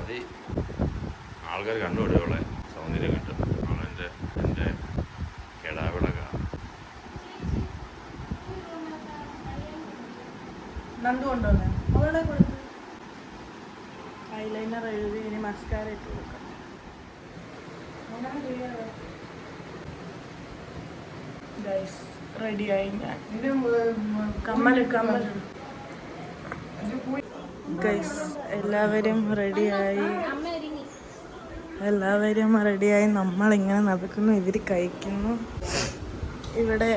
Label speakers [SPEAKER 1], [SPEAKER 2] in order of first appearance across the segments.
[SPEAKER 1] മതി. ആൾക്കാർ കണ്ടുപിടിയോളെ സൗന്ദര്യം കിട്ടും. അവളെൻ്റെ എൻ്റെ കിടാവിടക
[SPEAKER 2] നന്ദുകൊണ്ടോന്നെ അവളുടെ കൊടുത്ത് ഐലൈനർ എഴുതി ഇനി മസ്കാര ഇട്ട് കൊടുക്കാം. റെഡിയായി ഞാൻ. കമ്മൽ ഗൈസ് എല്ലാവരും റെഡിയായി നമ്മളിങ്ങനെ നടക്കുന്നു. ഇവര് കഴിക്കുന്നു. ഇവിടെ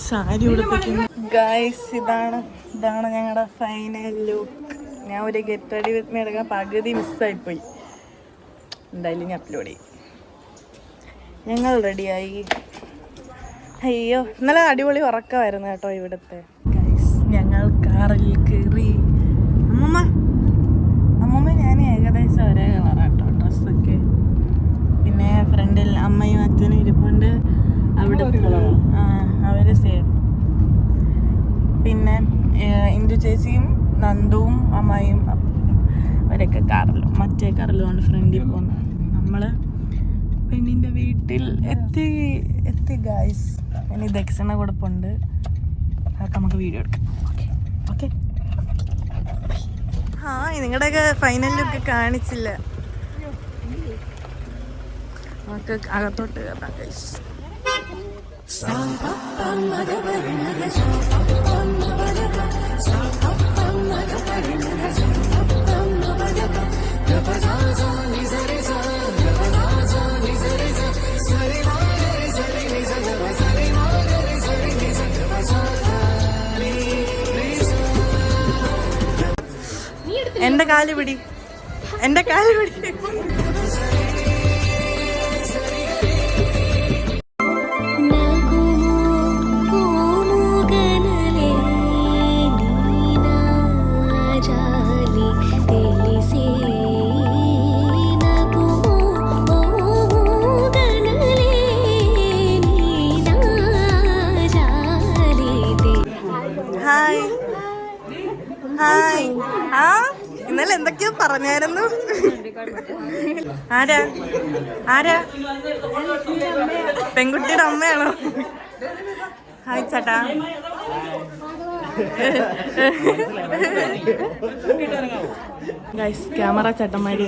[SPEAKER 2] സാരി ഉടുപ്പിക്കുന്നു. ഗൈസ് ഇതാണ് ഞങ്ങളുടെ ഫൈനൽ ലുക്ക്. ഞാൻ ഒരു ഗെറ്റ് റെഡി വിത്ത് മീ എടുക്കാൻ പകുതി മിസ്സായിപ്പോയി. എന്തായാലും ഞാൻ അപ്ലോഡ് ചെയ്യും. ഞങ്ങൾ റെഡിയായി. അയ്യോ ഇന്നലെ അടിപൊളി ഉറക്കമായിരുന്നു കേട്ടോ ഇവിടുത്തെ. ഗൈസ് ഞങ്ങൾ കാറിൽ കയറി. അമ്മൂമ്മ ഞാൻ ഏകദേശം ഒരേ കളറാട്ടോ ഡ്രസ്സൊക്കെ. പിന്നെ ഫ്രണ്ടിൽ അമ്മയും അച്ഛനും ഇരിപ്പുണ്ട്. അവിടെ അവര് സെയിം. പിന്നെ ഇന്ദു ചേച്ചിയും നന്ദുവും അമ്മയും അവരൊക്കെ കാറിലും മറ്റേ കാറിലുമാണ് ഫ്രണ്ടിൽ പോകുന്നത്. നമ്മള് പെണ്ണിന്റെ വീട്ടിൽ എത്തി ഗൈസ്. ഇനി ദക്ഷിണ കൊടുപ്പുണ്ട്. അതൊക്കെ നമുക്ക് വീഡിയോ എടുക്കാം. ഓക്കെ നിങ്ങളുടെയൊക്കെ ഫൈനൽ ലുക്ക് കാണിച്ചില്ല. നമുക്ക് അകത്തോട്ട് കയറാം ഗൈസ്. എന്റെ കാല് പിടി. ഹായ് ഇന്നലെ എന്തൊക്കെയോ പറഞ്ഞായിരുന്നു. ആരാ പെൺകുട്ടിയുടെ അമ്മയാണോ? ഹായ് ചേട്ടാ. Guys camera ചേട്ടന്മാര്.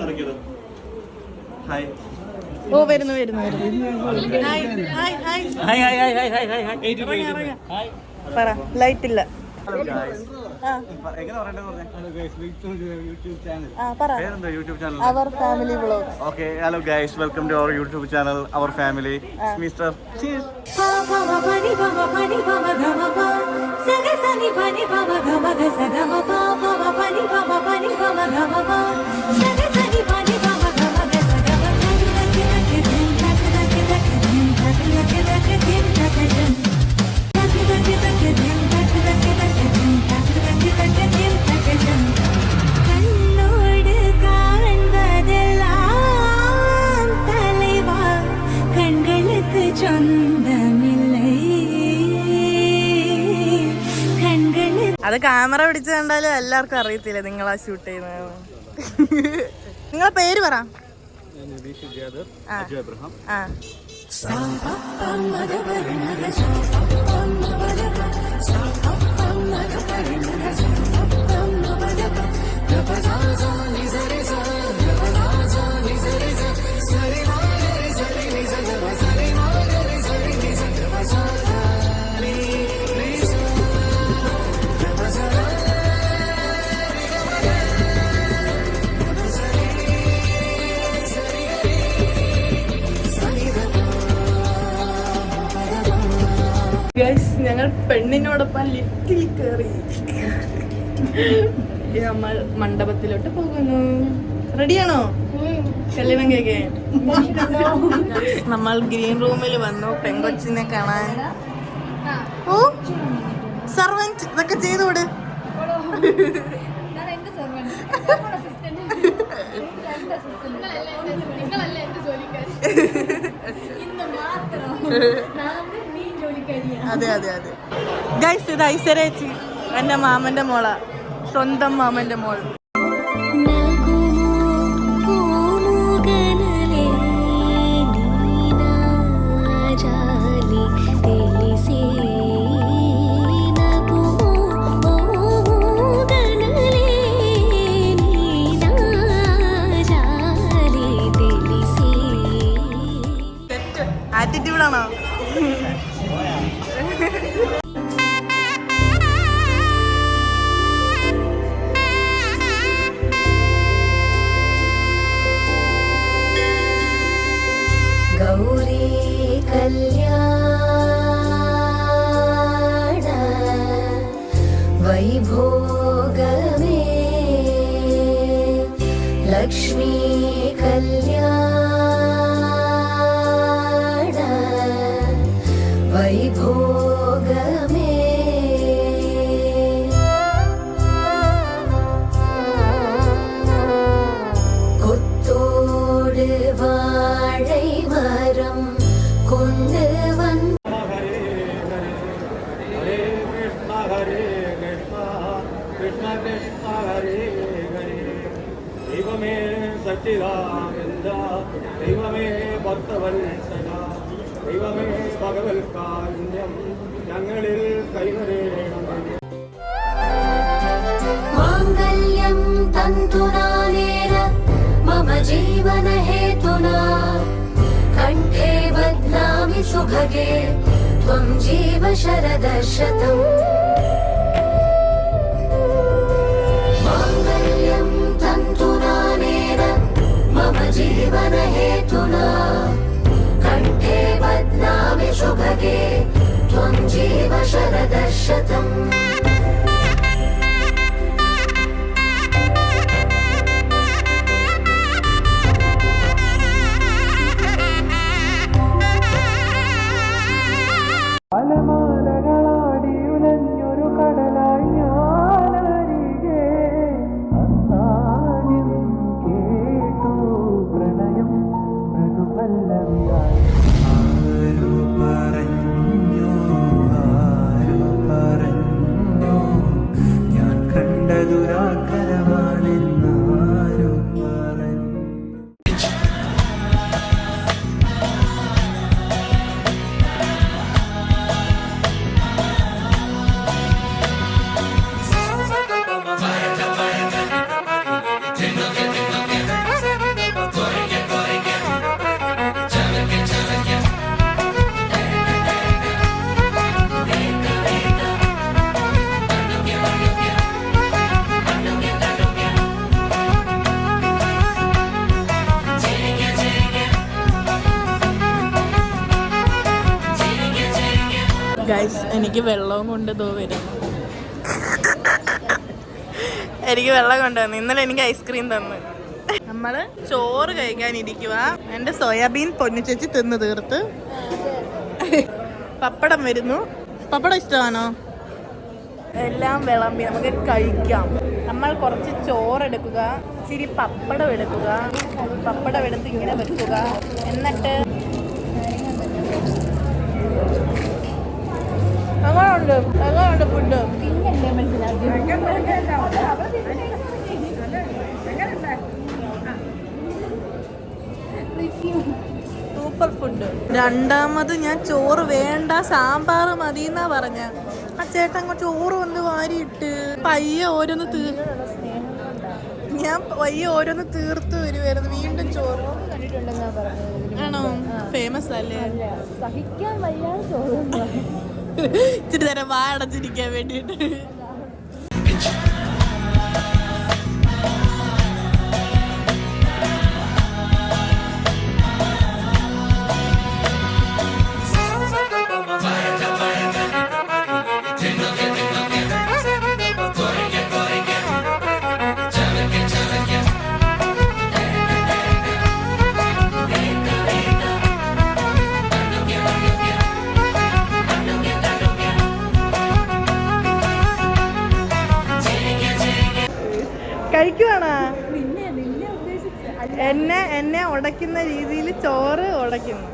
[SPEAKER 2] ഓ വരുന്നു. പറ ലൈറ്റ് ഇല്ല. Our family vlog.
[SPEAKER 3] Okay, hello guys, welcome to our YouTube channel, Our Family. It's Mr. Cheers.
[SPEAKER 2] അത് ക്യാമറ പിടിച്ച് കണ്ടാലും എല്ലാവർക്കും അറിയത്തില്ല നിങ്ങളാ ഷൂട്ട് ചെയ്യുന്നത്. നിങ്ങളെ പേര് പറ. ഞങ്ങൾ പെണ്ണിനോടൊപ്പം ലിഫ്റ്റിൽ കയറി നമ്മൾ മണ്ഡപത്തിലോട്ട് പോകുന്നു. റെഡിയാണോ കല്യാണം കേൾക്കാൻ? നമ്മൾ ഗ്രീൻ റൂമിൽ വന്നു പെങ്കൊച്ചിനെ കാണാൻ. ഓ സർവന്റ് ഇതൊക്കെ ചെയ്തോട്. അതെ ഗൈസ് ഇത് ഐശ്വര്യേച്ചി, എൻ്റെ മാമന്റെ മോളാ, സ്വന്തം മാമന്റെ മോൾ.
[SPEAKER 4] ലക്ഷ്മീ കല്യാണ വൈഭോഗമേ കൊത്തോട് വാഴை മരം കൊണ്ട് വന്ന്
[SPEAKER 5] ദൈവമേ സച്ചിദാനന്ദ ദൈവമേ ഭക്തവത്സല ദൈവമേ ഭഗവത്കാരുണ്യം ഞങ്ങളിൽ കൈവരേണമേ.
[SPEAKER 4] മാംഗല്യം തന്തുനാനേന മമ ജീവന ഹേതുനാ കണ്ഠേ ബധ്നാമി സുഭഗേ ത്വം ജീവ ശരദശതം. മാംഗല്യം തന്തുനാനേന മമ ജീവന ഹേതുനാ കണ്ഠേ ബധ്നാമി സുഭഗേ ത്വം ജീവ ശരദശതം.
[SPEAKER 5] അലമാലകളാടിയുലഞ്ഞൊരു കടലായി ഞാനരികെ അന്നാദ്യം കേട്ടു പ്രണയം മൃദുപല്ലവിയായി. ആരു പറഞ്ഞു ഞാൻ കണ്ട ദുരാക്കരമാണെന്നാരു പറഞ്ഞു.
[SPEAKER 2] ഗൈസ്, എനിക്ക് വെള്ളവും കൊണ്ട് വരുന്നു. എനിക്ക് വെള്ളം കൊണ്ടുവന്നു. ഇന്നലെ എനിക്ക് ഐസ്ക്രീം തന്നു. നമ്മള് ചോറ് കഴിക്കാനിരിക്കുക. എൻ്റെ സോയാബീൻ പൊന്നിച്ചേച്ചി തിന്ന് തീർത്ത്. പപ്പടം വരുന്നു. പപ്പടം ഇഷ്ടമാണോ? എല്ലാം വിളമ്പി നമുക്ക് കഴിക്കാം. നമ്മൾ കുറച്ച് ചോറെടുക്കുക, ഇച്ചിരി പപ്പടം എടുക്കുക, പപ്പടം എടുത്ത് ഇങ്ങനെ വെക്കുക. എന്നിട്ട് എങ്ങനെയുണ്ട് ഫുഡ്? Super food. രണ്ടാമത് ഞാൻ ചോറ് വേണ്ട, സാമ്പാർ മതി എന്നാ പറഞ്ഞ. ആ ചേട്ടൻ ചോറ് വന്ന് വാരിയിട്ട് പയ്യെ ഓരോന്ന് ഞാൻ പയ്യെ ഓരോന്ന് തീർത്ത് വരുമായിരുന്നു. വീണ്ടും ചോറ് ആണോ? ഫേമസ് അല്ലേ?
[SPEAKER 6] സഹിക്കാൻ വയ്യാതെ ചോറ്
[SPEAKER 2] ഇച്ചിരി നേരം വാടച്ചിരിക്കാൻ വേണ്ടിയിട്ട്. കഴിക്കുവാണോ? എന്നെ ഉടയ്ക്കുന്ന രീതിയിൽ ചോറ് ഉടയ്ക്കുന്നു.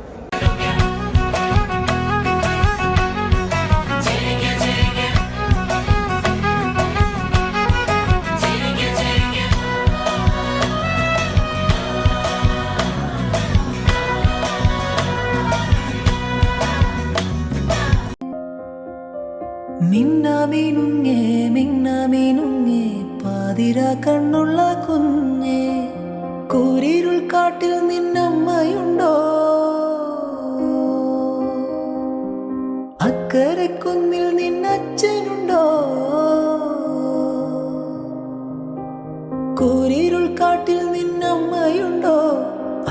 [SPEAKER 7] മിന്നാമീനുങ്ങേ മിന്നാമീനുങ്ങേ പാതിരാ കണ്ണുള്ള കുഞ്ഞേ കൂരിരുൾ കാട്ടിൽ നിന്നമ്മയുണ്ടോ? അക്കരെ കുന്നിൽ നിന്നച്ഛനുണ്ടോ? കൂരിരുൾ കാട്ടിൽ നിന്നമ്മയുണ്ടോ?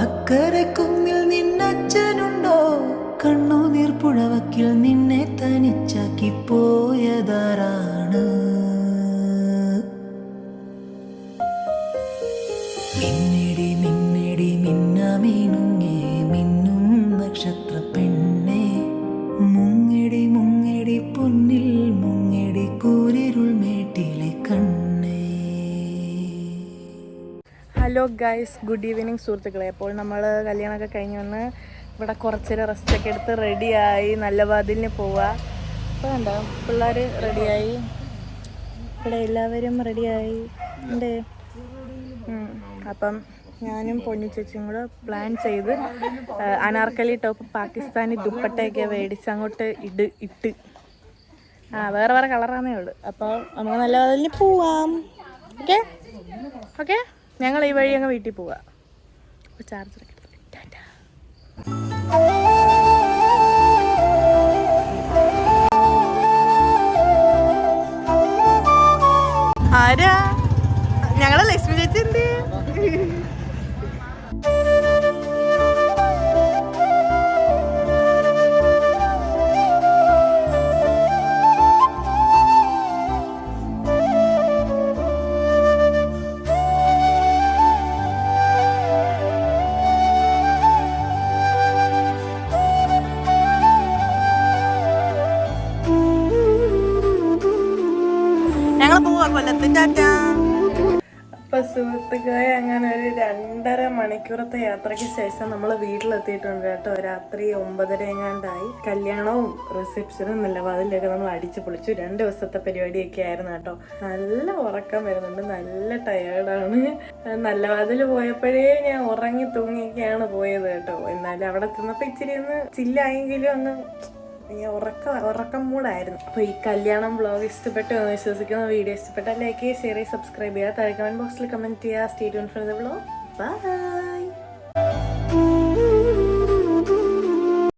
[SPEAKER 7] അക്കരെ കുന്നിൽ നിന്നച്ഛനുണ്ടോ? കണ്ണുനീർ പുഴവക്കിൽ നിന്നെ തനിച്ചാക്കി പോയതാരാണ്? മിന്നടി മിന്നടി മിന്നാമീനുങ്ങേ മിന്നും നക്ഷത്ര പെണ്ണേ മുങ്ങടി മുങ്ങടി പൊന്നിൽ മുങ്ങടി കൂരിരുൾ മേട്ടിലെ കണ്ണേ.
[SPEAKER 2] ഹലോ ഗൈസ്, ഗുഡ് ഈവനിങ് സുഹൃത്തുക്കളെ. അപ്പോൾ നമ്മൾ കല്യാണമൊക്കെ കഴിഞ്ഞ് വന്ന് ഇവിടെ കുറച്ചേരം റെസ്റ്റൊക്കെ എടുത്ത് റെഡിയായി നല്ല വാതിലിന് പോവുക. അപ്പോൾ കണ്ടോ പിള്ളേർ റെഡിയായി, ഇവിടെ എല്ലാവരും റെഡിയായി ഉണ്ട്. അപ്പം ഞാനും പൊന്നു ചേച്ചിയും കൂടെ പ്ലാൻ ചെയ്ത് അനാർക്കലി ടോപ്പ് പാകിസ്ഥാനി ദുപ്പട്ടയൊക്കെ മേടിച്ച് അങ്ങോട്ട് ഇട്ട് വേറെ വേറെ കളറാന്നേ ഉള്ളൂ. അപ്പോൾ നമുക്ക് നല്ല വാതിലിന് പോവാം. ഓക്കെ ഓക്കെ, ഞങ്ങൾ ഈ വഴി അങ്ങ് വീട്ടിൽ പോവാം. അപ്പോൾ ചാർജറൊക്കെ ടാറ്റാ. ആരാ? ഞങ്ങളെ ലക്ഷ്മി ചേച്ചി എന്ത്? ഞങ്ങൾ പോവാ കൊല്ലത്ത്. ടാറ്റാ. അപ്പൊ സുഹൃത്തുക്കളെ, അങ്ങനെ ഒരു 2.5 മണിക്കൂറത്തെ യാത്രയ്ക്ക് ശേഷം നമ്മൾ വീട്ടിലെത്തിയിട്ടുണ്ട് കേട്ടോ. രാത്രി 9:30 എങ്ങാണ്ടായി. കല്യാണവും റിസപ്ഷനും നല്ല വാതിലൊക്കെ നമ്മൾ അടിച്ചു പൊളിച്ചു. 2 ദിവസത്തെ പരിപാടിയൊക്കെ ആയിരുന്നു കേട്ടോ. നല്ല ഉറക്കം വരുന്നുണ്ട്, നല്ല ടയേർഡാണ്. നല്ല വാതിൽ പോയപ്പോഴേ ഞാൻ ഉറങ്ങി തൂങ്ങിയൊക്കെയാണ് പോയത് കേട്ടോ. എന്നാലും അവിടെ ചെന്നപ്പോൾ ഇച്ചിരി ഒന്ന് ചില്ലായെങ്കിലും ഒന്ന് ഉറക്കം മൂടായിരുന്നു. അപ്പോൾ ഈ കല്യാണം വ്ളോഗ് ഇഷ്ടപ്പെട്ടു എന്ന് വിശ്വസിക്കുന്ന. വീഡിയോ ഇഷ്ടപ്പെട്ടാൽ ലൈക്ക് ചെയ്യുക, ഷെയർ ചെയ്യുക, സബ്സ്ക്രൈബ് ചെയ്യുക, താഴെ കമൻറ്റ് ബോക്സിൽ കമൻറ്റ് ചെയ്യുക. Stay tuned for the vlog. By.